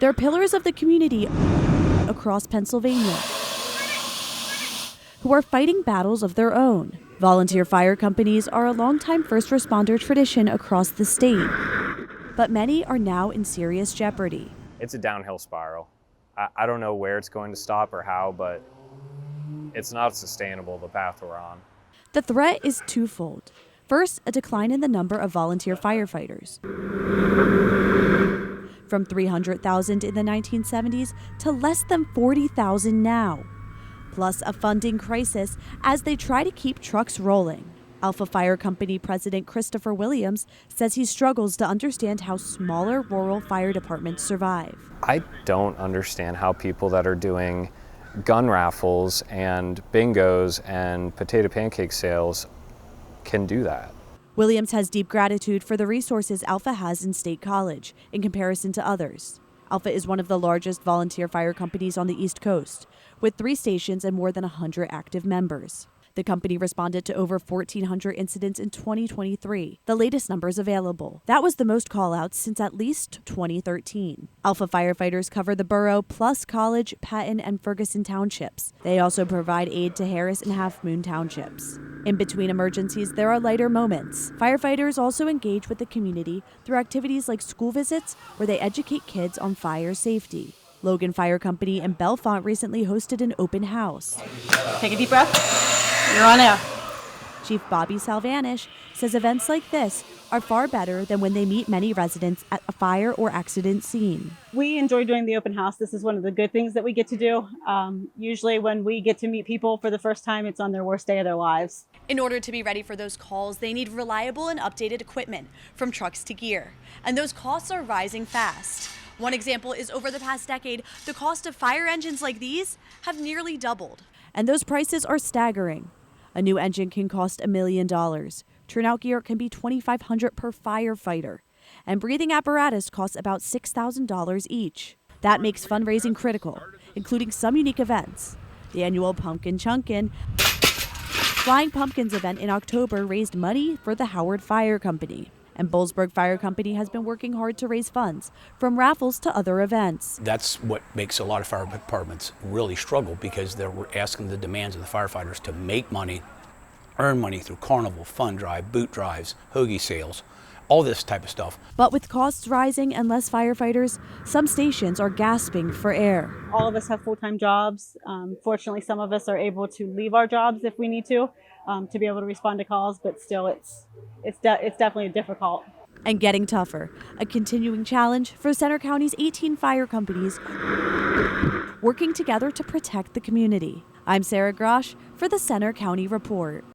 They're pillars of the community across Pennsylvania who are fighting battles of their own. Volunteer fire companies are a longtime first responder tradition across the state, but many are now in serious jeopardy. It's a downhill spiral. I don't know where it's going to stop or how, but it's not sustainable, the path we're on. The threat is twofold. First, a decline in the number of volunteer firefighters, from 300,000 in the 1970s to less than 40,000 now. Plus a funding crisis as they try to keep trucks rolling. Alpha Fire Company President Christopher Williams says he struggles to understand how smaller rural fire departments survive. I don't understand how people that are doing gun raffles and bingos and potato pancake sales can do that. Williams has deep gratitude for the resources Alpha has in State College in comparison to others. Alpha is one of the largest volunteer fire companies on the East Coast, with 3 stations and more than 100 active members. The company responded to over 1,400 incidents in 2023, the latest numbers available. That was the most call-outs since at least 2013. Alpha firefighters cover the borough plus College, Patton, and Ferguson townships. They also provide aid to Harris and Half Moon townships. In between emergencies, there are lighter moments. Firefighters also engage with the community through activities like school visits, where they educate kids on fire safety. Logan Fire Company in Bellefonte recently hosted an open house. Take a deep breath. You're on air. Chief Bobby Salvanish says events like this are far better than when they meet many residents at a fire or accident scene. We enjoy doing the open house. This is one of the good things that we get to do. Usually when we get to meet people for the first time, it's on their worst day of their lives. In order to be ready for those calls, they need reliable and updated equipment, from trucks to gear. And those costs are rising fast. One example is over the past decade, the cost of fire engines like these have nearly doubled. And those prices are staggering. A new engine can cost $1 million. Turnout gear can be $2,500 per firefighter. And breathing apparatus costs about $6,000 each. That makes fundraising critical, including some unique events. The annual Pumpkin Chunkin' Flying Pumpkins event in October raised money for the Howard Fire Company. And Boalsburg Fire Company has been working hard to raise funds, from raffles to other events. That's what makes a lot of fire departments really struggle, because they're asking the demands of the firefighters to make money, earn money through carnival, fund drive, boot drives, hoagie sales, all this type of stuff. But with costs rising and less firefighters, some stations are gasping for air. All of us have full-time jobs. Fortunately, some of us are able to leave our jobs if we need to be able to respond to calls, but still it's definitely difficult. And getting tougher, a continuing challenge for Centre County's 18 fire companies working together to protect the community. I'm Sarah Grosh for the Centre County Report.